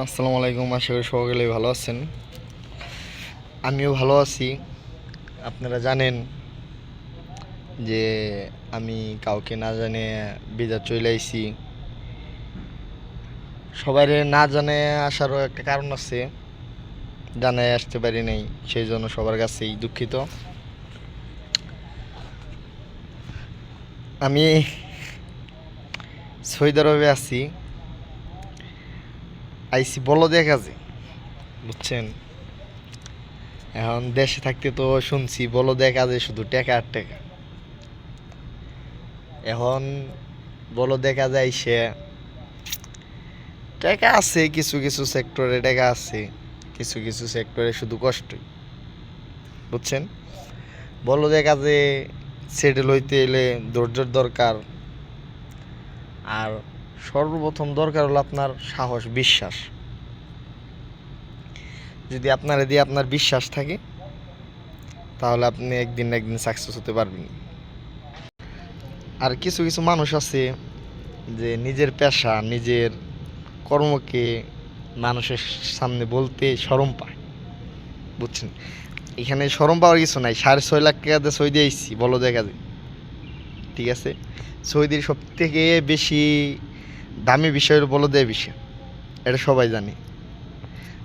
আসসালামু আলাইকুম, আশা করি সকলেই ভালো আছেন। আমিও ভালো আছি। আপনারা জানেন যে আমি কাউকে না জানে বিদেশ চলে আইছি। সবাই না জানে আসারও একটা কারণ আছে, জানাই আসতে পারি নাই, সেই জন্য সবার কাছেই দুঃখিত। আমি সৌদি আরবে আছি, আইসি বলদের কাজে, বুঝছেন। এখন দেশে থাকতে তো শুনছি বলদের কাজে শুধু টাকা আর টাকা। এখন বলদের কাজে আইসে টাকা আছে, কিছু কিছু সেক্টরে টাকা আছে, কিছু কিছু সেক্টরে শুধু কষ্টই, বুঝছেন। বলদের কাজে সেটেল হইতে এলে ধৈর্যের দরকার, আর সর্বপ্রথম দরকার হলো আপনার সাহস, বিশ্বাস। যদি আপনার দিয়ে আপনার বিশ্বাস থাকে তাহলে আপনি একদিন না একদিন সাকসেস হতে পারবেন। আর কিছু কিছু মানুষ আছে যে নিজের পেশা, নিজের কর্মকে মানুষের সামনে বলতে শরম পায়, বুঝছেন। এখানে শরম পাওয়ার কিছু নাই। 6.5 লাখ টাকা দিয়ে সৌদি আইসি, বলো দেখা যায়, ঠিক আছে। সৌদির সব থেকে বেশি দামি বিষয় হলো বলদের বিষয়, এটা সবাই জানে।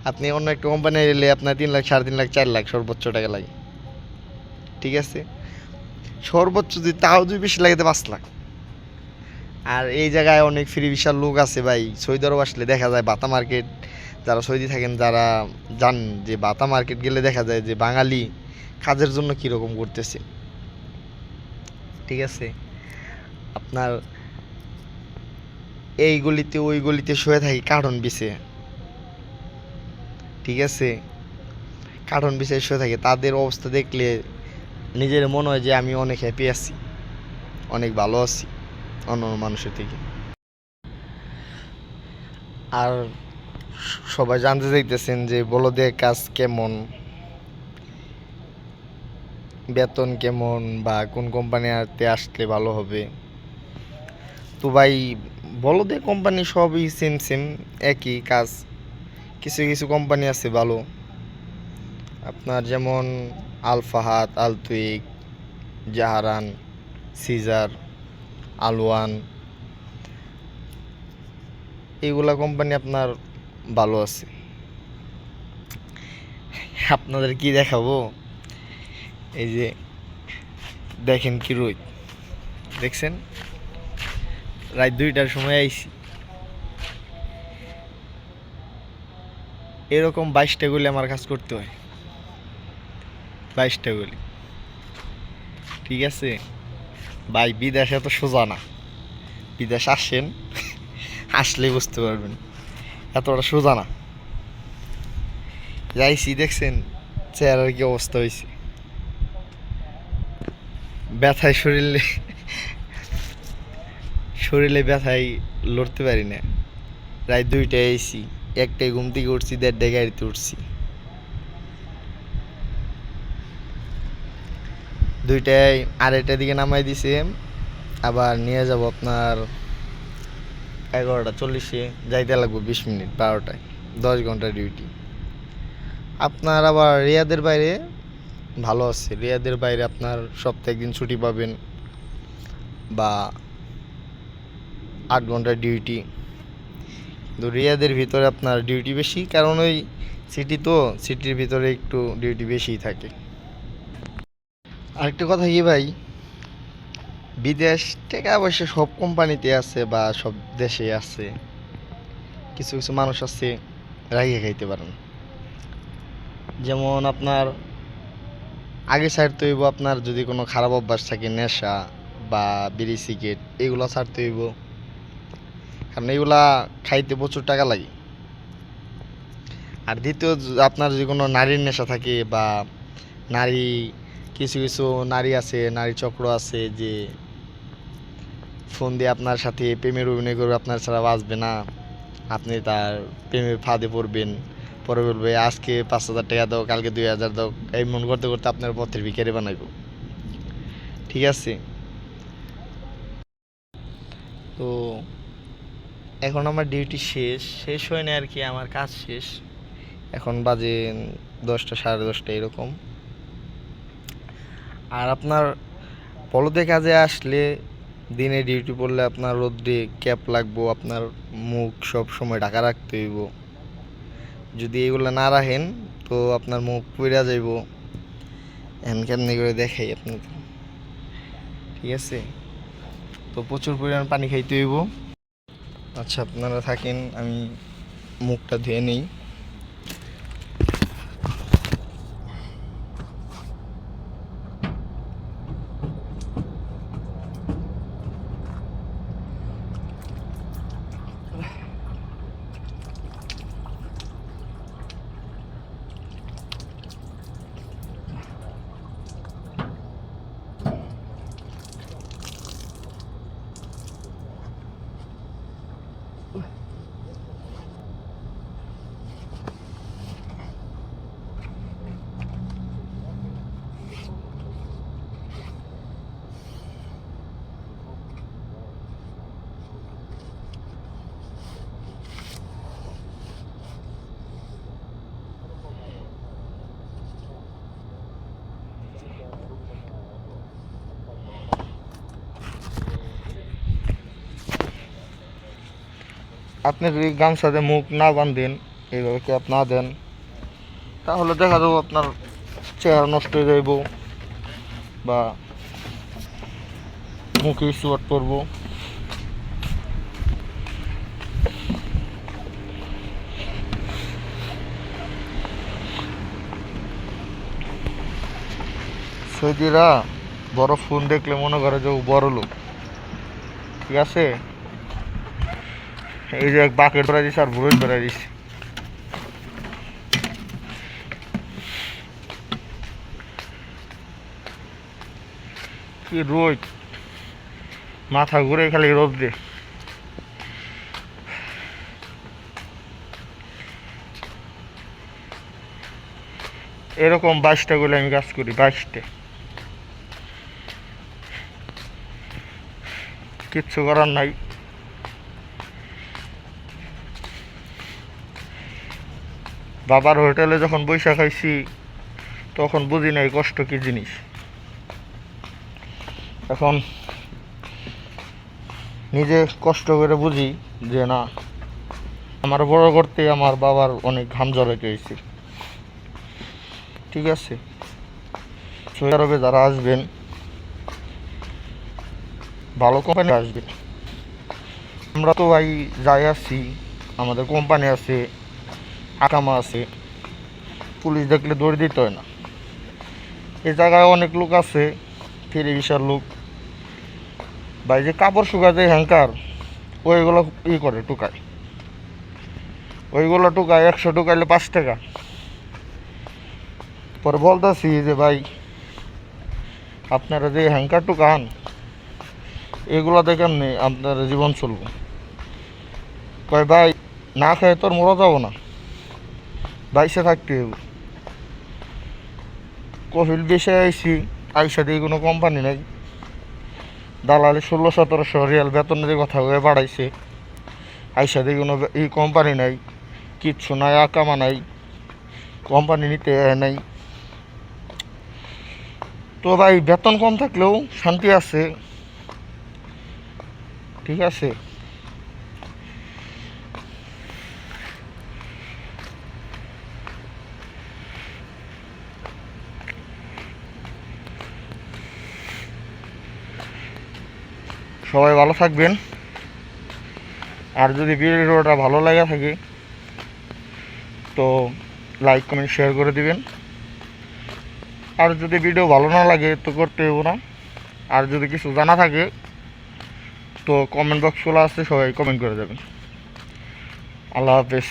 আপনি অন্য একটা কোম্পানি এলে আপনার 3 লাখ, 3.5 লাখ, 4 লাখ সর্বোচ্চ টাকা লাগে, ঠিক আছে। সর্বোচ্চ যদি তাও যদি বেশি লাগে 5 লাখ। আর এই জায়গায় অনেক ফ্রি ভিসার লোক আছে ভাই। সৌদি আরব আসলে দেখা যায় বাতা মার্কেট, যারা সৌদি থাকেন যারা জান যে বাতা মার্কেট গেলে দেখা যায় যে বাঙালি কাজের জন্য কীরকম করতেছে, ঠিক আছে। আপনার এই গলিতে ওই গলিতে শুয়ে থাকি কার্টন বিছে, ঠিক আছে। কার্টন বিছে শুয়ে থাকে, তাদের অবস্থা দেখলে নিজের মনে হয় যে আমি অনেক হ্যাপি আছি, অনেক ভালো আছি অন্য মানুষের থেকে। আর সবাই জানতে চাইতেছেন যে বলদের কাজ কেমন, বেতন কেমন, বা কোন কোম্পানিতে আসলে ভালো হবে। তো ভাই, বলদের কোম্পানি সবই সেম সেম, একই কাজ। কিছু কিছু কোম্পানি আছে ভালো, আপনার যেমন আল ফাহাদ, আল তুইক, জাহারান, সিজার, আলওয়ান, এইগুলা কোম্পানি আপনার ভালো আছে। আপনাদের কি দেখাবো, এই যে দেখেন কি রোদ, দেখছেন। রাত 2টার সময় আইছি, এরকম 22টা গুলি আমার কাজ করতে হয়, 22টা গুলি, ঠিক আছে ভাই। বিদেশে এত সোজা না, বিদেশ আসেন, আসলেই বুঝতে পারবেন এতটা সোজা না। যাইছি দেখছেন চেহারার কি অবস্থা হয়েছে, ব্যথায় শরীরে শরীরে ব্যথায় লড়তে পারি না। রাত 2টায় এসি, 1টায় ঘুম থেকে উঠছি, 1:30টায় গাড়িতে উঠছি, 2টায় 2:30টার দিকে নামাই দিছে। আবার নিয়ে যাব আপনার 11:40-এ, যাইতে লাগবে 20 মিনিট, 12টায়, 10 ঘন্টা ডিউটি। আপনার আবার রিয়াদের বাইরে ভালো আছে, রিয়াদের বাইরে আপনার সপ্তাহে একদিন ছুটি পাবেন, বা 8 ঘন্টা ডিউটি। কিন্তু রিয়াদের ভিতরে আপনার ডিউটি বেশি, কারণ ওই সিটি তো, সিটির ভিতরে একটু ডিউটি বেশিই থাকে। আরেকটা কথা কি ভাই, বিদেশ টাকা পয়সা সব কোম্পানিতে আছে বা সব দেশে আছে, কিছু কিছু মানুষ আছে রাগিয়ে খাইতে পারেন। যেমন আপনার আগে ছাড়তে হইব, আপনার যদি কোনো খারাপ অভ্যাস থাকে, নেশা বা বিড়ি সিগারেট, এগুলো ছাড়তে হইব, কারণ এগুলা খাইতে প্রচুর টাকা লাগে। আর দ্বিতীয়, আপনার যদি কোনো নারীর নেশা থাকে, বা নারী, কিছু কিছু নারী আছে, নারী চক্র আছে যে ফোন দিয়ে আপনার সাথে প্রেমের অভিনয় করবে, আপনার ছাড়া বাঁচবে না, আপনি তার প্রেমের ফাঁদে পড়বেন। পরে বলবে আজকে 5,000 টাকা দাও, কালকে 2,000 দাও, এই মন করতে করতে আপনার পথের ভিখারি বানাইব, ঠিক আছে। তো এখন আমার ডিউটি শেষ শেষ হয় না আর কি, আমার কাজ শেষ। এখন বাজে 10টা, 10:30 এরকম। আর আপনার বলদে কাজে আসলে, দিনে ডিউটি পড়লে আপনার রোদ্রে ক্যাপ লাগবো, আপনার মুখ সব সময় ঢাকা রাখতে হইব। যদি এগুলো না রাখেন তো আপনার মুখ পুড়া যাইব। এখন কেমনি করে দেখাই আপনাকে, ঠিক আছে? তো প্রচুর পরিমাণ পানি খাইতে হইব। আচ্ছা আপনারা থাকেন, আমি মুখটা ধুয়ে নেই। আপনি যদি গামছাতে মুখ না বাঁধেন, এইভাবে ক্যাপ না দেন, তাহলে দেখা যাবো আপনার চেহারা নষ্ট হয়ে যাইব বা মুখে সুয়াট পড়বো। সৌদিরা বড় ফোন দেখলে মনে করে যে ও বড় লোক, ঠিক আছে? এই যে এক বাকেট বেড়া দিচ্ছে আর বুড়ো বেড়া দিচ্ছে। কি রোদ, মাথা ঘুরে খালি রোদ দে। এরকম 22টা গুলো আমি কাজ করি, 22টা। কিচ্ছু করার নাই। বাবার হোটেলে যখন বৈশা খাইছি তখন বুঝি নাই কষ্ট কি জিনিস। এখন নিজে কষ্ট করে বুঝি যে না, আমার বড় করতে আমার বাবার অনেক ঘাম জড়াইতে হয়েছে, ঠিক আছে? সৌদি আরবে যারা আসবেন, ভালো কোম্পানি আসবেন। আমরা তো ভাই যাই আছি, আমাদের কোম্পানি আছে, আকামা আছে, পুলিশ দেখলে দৌড় দিতে হয় না। এই জায়গায় অনেক লোক আছে ফ্রি ভিসার লোক, ভাই যে কাপড় শুকাতে হ্যাঙ্কার, ওইগুলো করে টুকায়, ওইগুলো টুকায় 100 টুকাইলে 5 টাকা। পরে বলতেছি যে ভাই আপনারা যে হ্যাঙ্কার টুকান, এগুলো দেখেন নি আপনার জীবন চলবো। কয় ভাই না খেয়ে তোর মরা যাবো না, বাইসে থাকতে হবে। কফিল বেসে আইসি, আইসা দিয়ে কোনো কোম্পানি নাই, দালালি 1600-1700 রিয়াল বেতনের কথা হয়ে বাড়াইছে। আইসা দিয়ে কোনো এই কোম্পানি নাই, কিচ্ছু নাই, আকামা নাই, কোম্পানি নিতে নাই। তো ভাই বেতন কম থাকলেও শান্তি আছে, ঠিক আছে? সবাই ভালো থাকবেন। আর যদি ভিডিওটা ভালো লাগে থাকে তো লাইক কমেন্ট শেয়ার করে দিবেন। আর যদি ভিডিও ভালো না লাগে তো করতে হবো না। আর যদি কিছু জানা থাকে তো কমেন্ট বক্স খোলা আছে, সবাই কমেন্ট করে যাবেন। আল্লাহ হাফেজ।